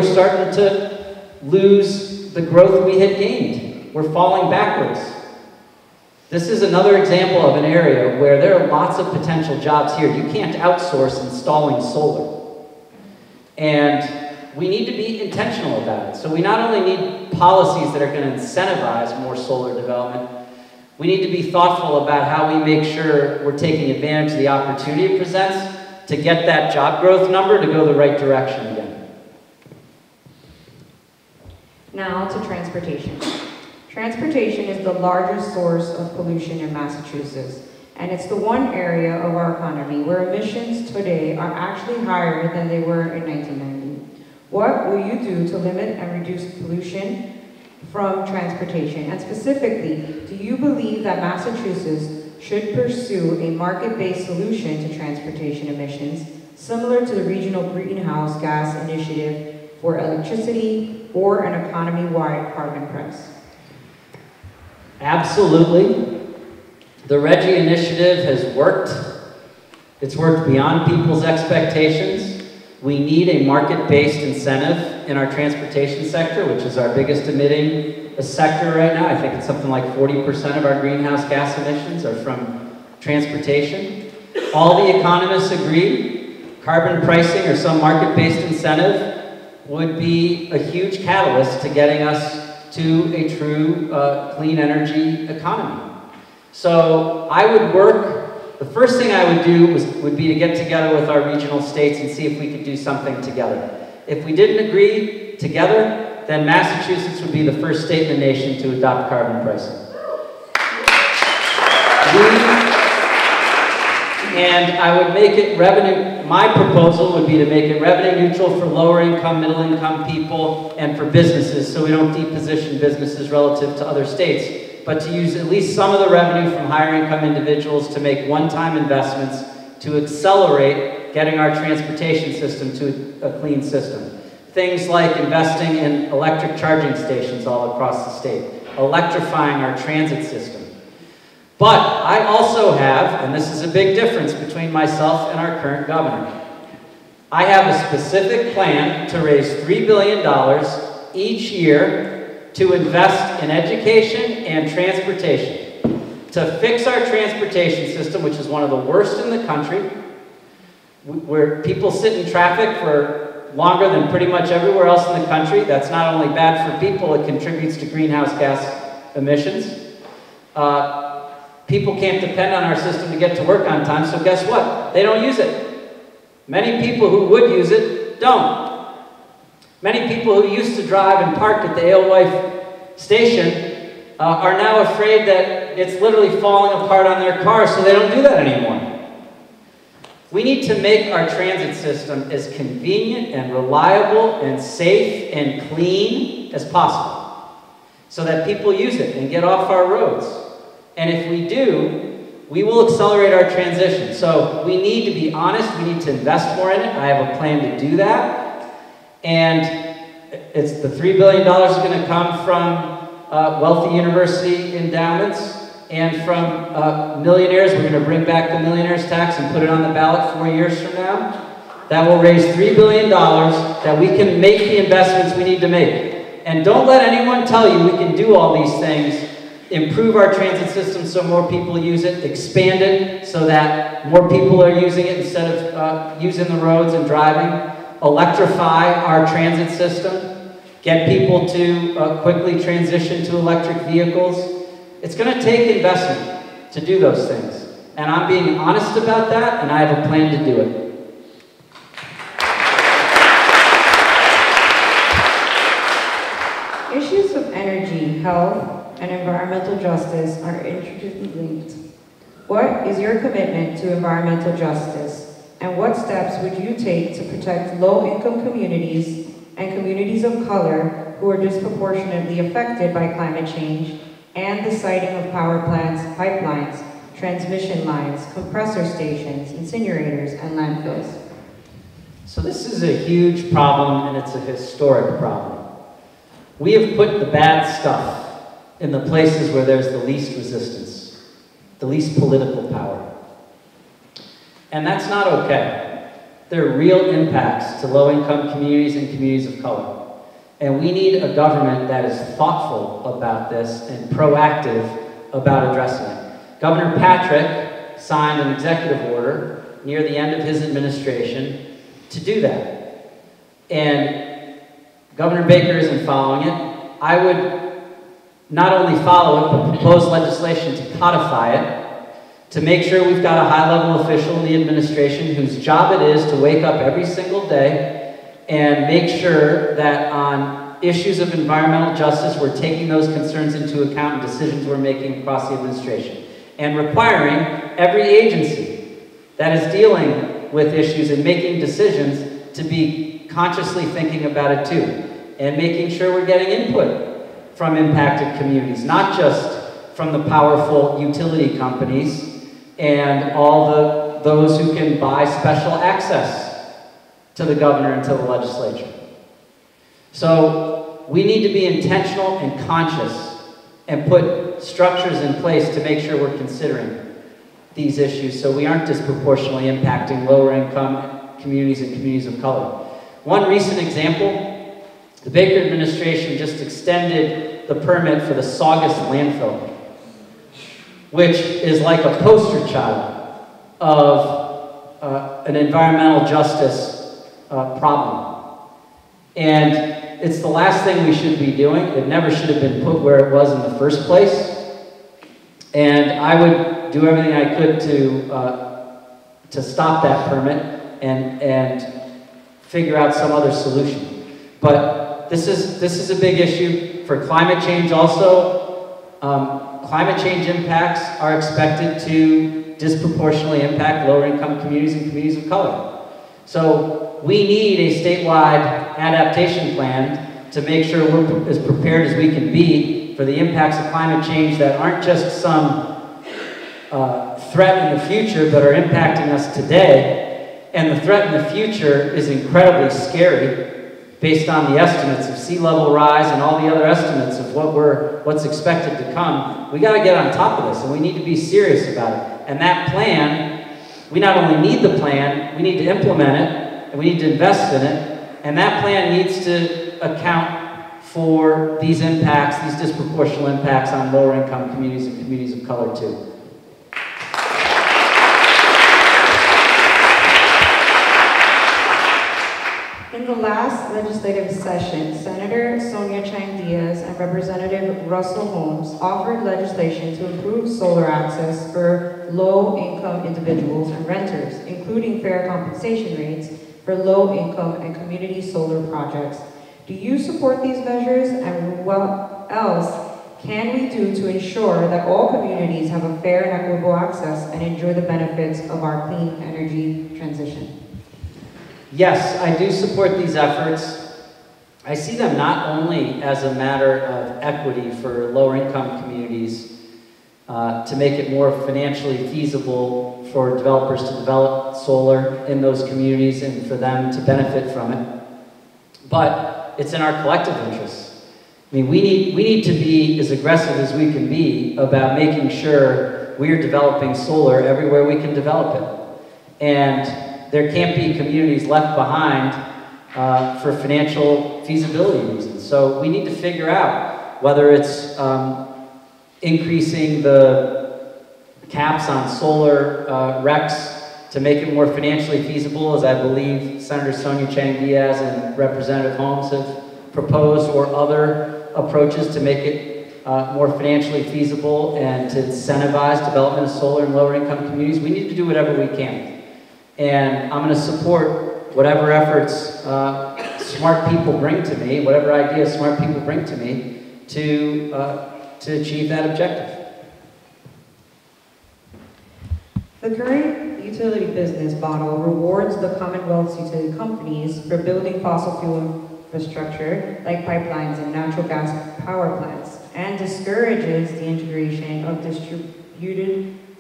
starting to lose the growth we had gained. We're falling backwards. This is another example of an area where there are lots of potential jobs here. You can't outsource installing solar. And we need to be intentional about it. So we not only need policies that are going to incentivize more solar development, we need to be thoughtful about how we make sure we're taking advantage of the opportunity it presents to get that job growth number to go the right direction again. Now to transportation. Transportation is the largest source of pollution in Massachusetts, and it's the one area of our economy where emissions today are actually higher than they were in 1990. What will you do to limit and reduce pollution from transportation? And specifically, do you believe that Massachusetts should pursue a market-based solution to transportation emissions, similar to the regional greenhouse gas initiative for electricity or an economy-wide carbon price? Absolutely. The RGGI initiative has worked. It's worked beyond people's expectations. We need a market-based incentive in our transportation sector, which is our biggest emitting sector right now. I think it's something like 40% of our greenhouse gas emissions are from transportation. All the economists agree carbon pricing or some market-based incentive would be a huge catalyst to getting us to a true clean energy economy. So I would work, the first thing I would do would be to get together with our regional states and see if we could do something together. If we didn't agree together, then Massachusetts would be the first state in the nation to adopt carbon pricing. And I would make it revenue, my proposal would be to make it revenue neutral for lower income, middle income people, and for businesses, so we don't deposition businesses relative to other states, but to use at least some of the revenue from higher income individuals to make one-time investments to accelerate getting our transportation system to a clean system. Things like investing in electric charging stations all across the state, electrifying our transit system. But I also have, and this is a big difference between myself and our current governor, I have a specific plan to raise $3 billion each year to invest in education and transportation, to fix our transportation system, which is one of the worst in the country, where people sit in traffic for longer than pretty much everywhere else in the country. That's not only bad for people, it contributes to greenhouse gas emissions. People can't depend on our system to get to work on time, so guess what? They don't use it. Many people who would use it don't. Many people who used to drive and park at the Alewife station are now afraid that it's literally falling apart on their cars, so they don't do that anymore. We need to make our transit system as convenient and reliable and safe and clean as possible so that people use it and get off our roads. And if we do, we will accelerate our transition. So we need to be honest, we need to invest more in it. I have a plan to do that. And it's the $3 billion is going to come from wealthy university endowments and from millionaires. We're going to bring back the millionaires tax and put it on the ballot 4 years from now. That will raise $3 billion that we can make the investments we need to make. And don't let anyone tell you we can do all these things. Improve our transit system so more people use it, expand it so that more people are using it instead of using the roads and driving, electrify our transit system, get people to quickly transition to electric vehicles. It's going to take investment to do those things. And I'm being honest about that, and I have a plan to do it. Issues of energy, health, and environmental justice are intricately linked. What is your commitment to environmental justice, and what steps would you take to protect low-income communities and communities of color who are disproportionately affected by climate change and the siting of power plants, pipelines, transmission lines, compressor stations, incinerators, and landfills? So this is a huge problem, and it's a historic problem. We have put the bad stuff in the places where there's the least resistance, the least political power. And that's not okay. there are real impacts to low-income communities and communities of color. And we need a government that is thoughtful about this and proactive about addressing it. Governor Patrick signed an executive order near the end of his administration to do that. And Governor Baker isn't following it. I would not only follow it, but propose legislation to codify it, to make sure we've got a high-level official in the administration whose job it is to wake up every single day and make sure that on issues of environmental justice, we're taking those concerns into account in decisions we're making across the administration. And requiring every agency that is dealing with issues and making decisions to be consciously thinking about it too. And making sure we're getting input from impacted communities, not just from the powerful utility companies and all those who can buy special access to the governor and to the legislature. So we need to be intentional and conscious and put structures in place to make sure we're considering these issues so we aren't disproportionately impacting lower income communities and communities of color. One recent example, the Baker administration just extended the permit for the Saugus landfill, which is like a poster child of an environmental justice problem. And it's the last thing we should be doing. It never should have been put where it was in the first place. And I would do everything I could to stop that permit and figure out some other solution. But this is a big issue for climate change also. Climate change impacts are expected to disproportionately impact lower income communities and communities of color. So we need a statewide adaptation plan to make sure we're as prepared as we can be for the impacts of climate change that aren't just some threat in the future, but are impacting us today. And the threat in the future is incredibly scary based on the estimates of sea level rise and all the other estimates of what's expected to come. We got to get on top of this, and we need to be serious about it. And that plan, we not only need the plan, we need to implement it, and we need to invest in it. And that plan needs to account for these impacts, these disproportional impacts on lower income communities and communities of color too. In the last legislative session, Senator Sonia Chang Diaz and Representative Russell Holmes offered legislation to improve solar access for low-income individuals and renters, including fair compensation rates for low-income and community solar projects. Do you support these measures, and what else can we do to ensure that all communities have a fair and equitable access and enjoy the benefits of our clean energy transition? Yes, I do support these efforts. I see them not only as a matter of equity for lower income communities to make it more financially feasible for developers to develop solar in those communities and for them to benefit from it, but it's in our collective interests. I mean, we need to be as aggressive as we can be about making sure we're developing solar everywhere we can develop it. And there can't be communities left behind for financial feasibility reasons. So we need to figure out whether it's increasing the caps on solar RECs to make it more financially feasible, as I believe Senator Sonia Chang Diaz and Representative Holmes have proposed, or other approaches to make it more financially feasible and to incentivize development of solar in lower income communities. We need to do whatever we can. And I'm going to support whatever efforts smart people bring to me, whatever ideas smart people bring to me to achieve that objective. The current utility business model rewards the Commonwealth's utility companies for building fossil fuel infrastructure like pipelines and natural gas power plants, and discourages the integration of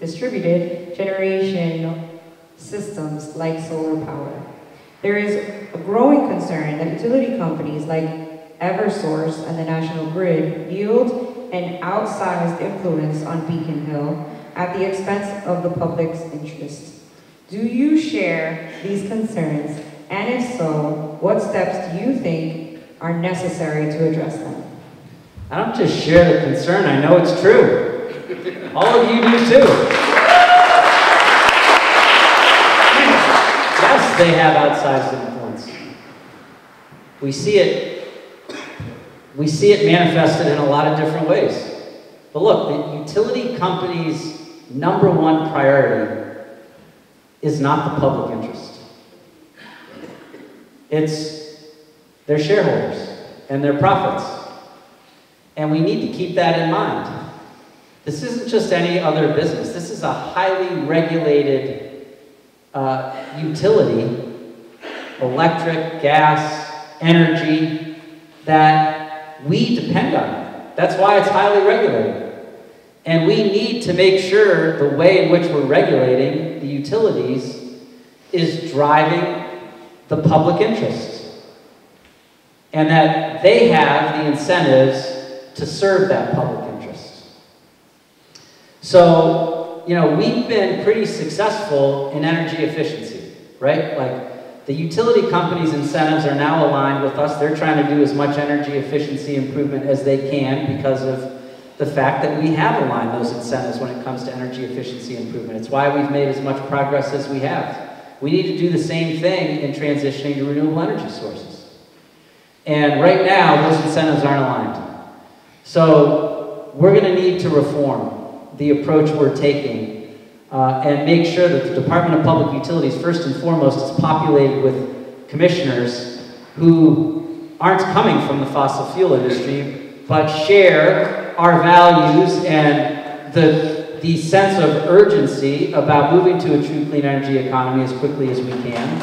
distributed generation systems like solar power. There is a growing concern that utility companies like Eversource and the National Grid yield an outsized influence on Beacon Hill at the expense of the public's interest. Do you share these concerns? And if so, what steps do you think are necessary to address them? I don't just share the concern, I know it's true. All of you do too. Yes, they have outsized influence. We see it manifested in a lot of different ways. But look, the utility company's #1 priority is not the public interest. It's their shareholders and their profits. And we need to keep that in mind. This isn't just any other business. This is a highly regulated utility, electric, gas, energy, that we depend on. That's why it's highly regulated. And we need to make sure the way in which we're regulating the utilities is driving the public interest. And that they have the incentives to serve that public interest. So, you know, we've been pretty successful in energy efficiency, right? Like, the utility companies' incentives are now aligned with us. They're trying to do as much energy efficiency improvement as they can because of the fact that we have aligned those incentives when it comes to energy efficiency improvement. It's why we've made as much progress as we have. We need to do the same thing in transitioning to renewable energy sources. And right now, those incentives aren't aligned. So we're going to need to reform the approach we're taking and make sure that the Department of Public Utilities, first and foremost, is populated with commissioners who aren't coming from the fossil fuel industry, but share our values and the sense of urgency about moving to a true clean energy economy as quickly as we can.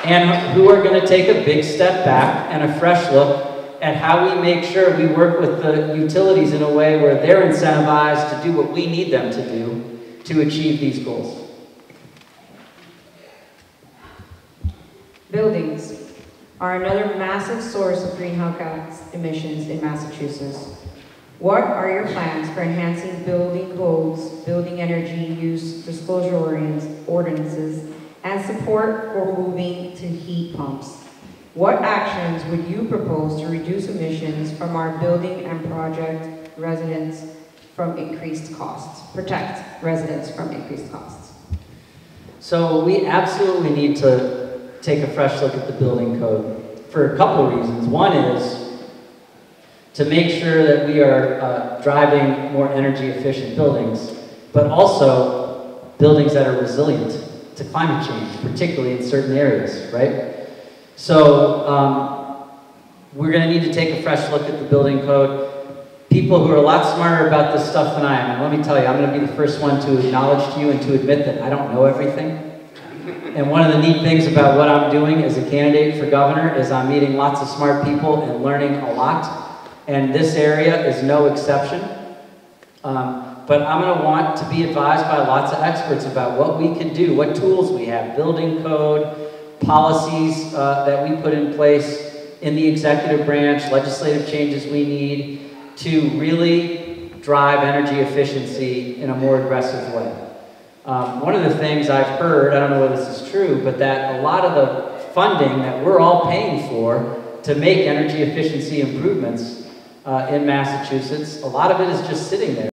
And who are going to take a big step back and a fresh look at how we make sure we work with the utilities in a way where they're incentivized to do what we need them to do to achieve these goals. Buildings are another massive source of greenhouse gas emissions in Massachusetts. What are your plans for enhancing building codes, building energy use disclosure ordinances, and support for moving to heat pumps? What actions would you propose to reduce emissions from our building and project residents from increased costs? Protect residents from increased costs. So we absolutely need to take a fresh look at the building code for a couple of reasons. One is to make sure that we are driving more energy efficient buildings, but also buildings that are resilient to climate change, particularly in certain areas, right? So we're going to need to take a fresh look at the building code. People who are a lot smarter about this stuff than I am, and let me tell you, I'm going to be the first one to acknowledge to you and to admit that I don't know everything. And one of the neat things about what I'm doing as a candidate for governor is I'm meeting lots of smart people and learning a lot. And this area is no exception. But I'm going to want to be advised by lots of experts about what we can do, what tools we have, building code, policies that we put in place in the executive branch, legislative changes we need to really drive energy efficiency in a more aggressive way. One of the things I've heard, I don't know whether this is true, but that a lot of the funding that we're all paying for to make energy efficiency improvements in Massachusetts, a lot of it is just sitting there.